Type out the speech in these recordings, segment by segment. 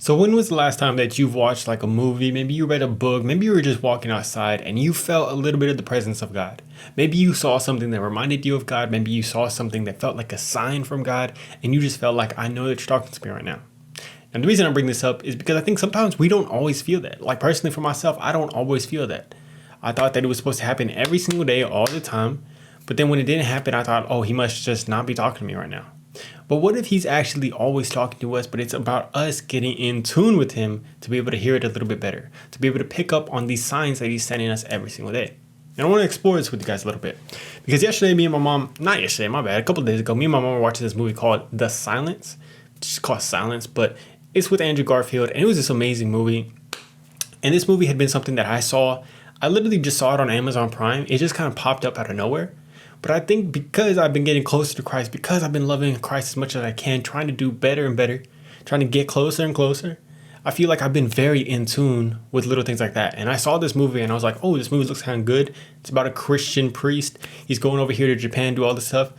So when was the last time that you've watched like a movie, maybe you read a book, maybe you were just walking outside and you felt a little bit of the presence of God? Maybe you saw something that reminded you of God, maybe you saw something that felt like a sign from God and you just felt like, I know that you're talking to me right now. And the reason I bring this up is because I think sometimes we don't always feel that. Like personally for myself, I don't always feel that. I thought that it was supposed to happen every single day, all the time. But then when it didn't happen, I thought, oh, he must just not be talking to me right now. But what if he's actually always talking to us, but it's about us getting in tune with him to be able to hear it a little bit better, to be able to pick up on these signs that he's sending us every single day. And I want to explore this with you guys a little bit. Because yesterday, me and my mom, not yesterday, my bad, a couple of days ago, me and my mom were watching this movie called The Silence. It's just called Silence, but it's with Andrew Garfield, and it was this amazing movie. And this movie had been something that I literally just saw it on Amazon Prime. It just kind of popped up out of nowhere. But I think because I've been getting closer to Christ, because I've been loving Christ as much as I can, trying to do better and better, trying to get closer and closer, I feel like I've been very in tune with little things like that. And I saw this movie and I was like, oh, this movie looks kind of good. It's about a Christian priest. He's going over here to Japan, do all this stuff.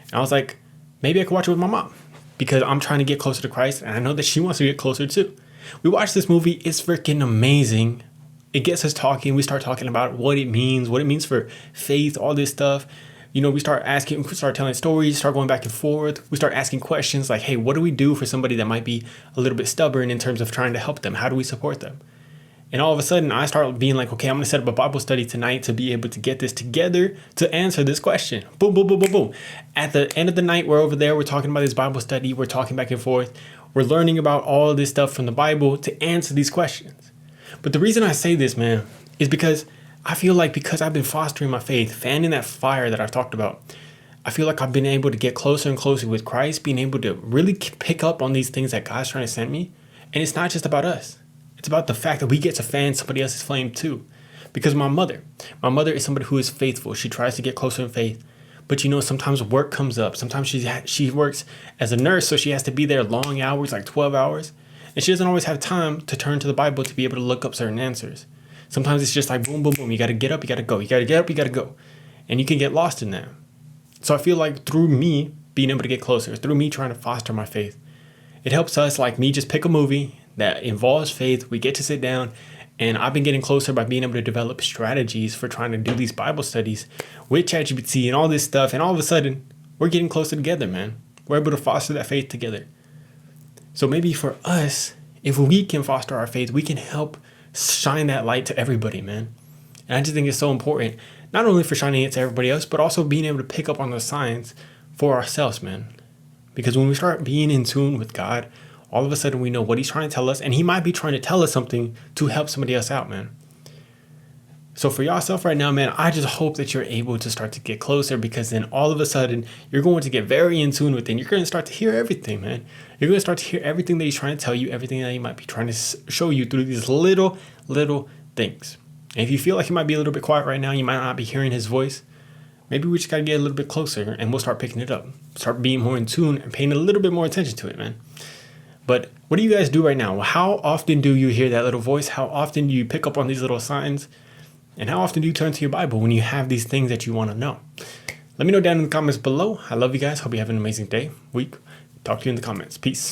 And I was like, maybe I could watch it with my mom because I'm trying to get closer to Christ. And I know that she wants to get closer too. We watched this movie. It's freaking amazing. It gets us talking. We start talking about what it means for faith, all this stuff. You know, we start telling stories, start going back and forth. We start asking questions like, hey, what do we do for somebody that might be a little bit stubborn in terms of trying to help them? How do we support them? And all of a sudden, I start being like, okay, I'm going to set up a Bible study tonight to be able to get this together to answer this question. Boom, boom, boom, boom, boom. At the end of the night, we're over there. We're talking about this Bible study. We're talking back and forth. We're learning about all this stuff from the Bible to answer these questions. But the reason I say this, man, is because I feel like because I've been fostering my faith, fanning that fire that I've talked about, I feel like I've been able to get closer and closer with Christ, being able to really pick up on these things that God's trying to send me. And it's not just about us. It's about the fact that we get to fan somebody else's flame too. Because my mother is somebody who is faithful. She tries to get closer in faith. But you know, sometimes work comes up. Sometimes she works as a nurse, so she has to be there long hours, like 12 hours. And she doesn't always have time to turn to the Bible to be able to look up certain answers. Sometimes it's just like boom, boom, boom. You got to get up, you got to go. You got to get up, you got to go. And you can get lost in that. So I feel like through me being able to get closer, through me trying to foster my faith, it helps us, like me, just pick a movie that involves faith. We get to sit down, and I've been getting closer by being able to develop strategies for trying to do these Bible studies with ChatGPT and all this stuff. And all of a sudden, we're getting closer together, man. We're able to foster that faith together. So maybe for us, if we can foster our faith, we can help shine that light to everybody, man. And I just think it's so important, not only for shining it to everybody else, but also being able to pick up on those signs for ourselves, man. Because when we start being in tune with God, all of a sudden we know what he's trying to tell us, and he might be trying to tell us something to help somebody else out, man. So for yourself right now, man, I just hope that you're able to start to get closer, because then all of a sudden you're going to get very in tune with it. You're going to start to hear everything, man. You're going to start to hear everything that he's trying to tell you, everything that he might be trying to show you through these little things. And if you feel like he might be a little bit quiet right now, you might not be hearing his voice, maybe we just got to get a little bit closer and we'll start picking it up. Start being more in tune and paying a little bit more attention to it, man. But what do you guys do right now? How often do you hear that little voice? How often do you pick up on these little signs? And how often do you turn to your Bible when you have these things that you want to know? Let me know down in the comments below. I love you guys. Hope you have an amazing day, week. Talk to you in the comments. Peace.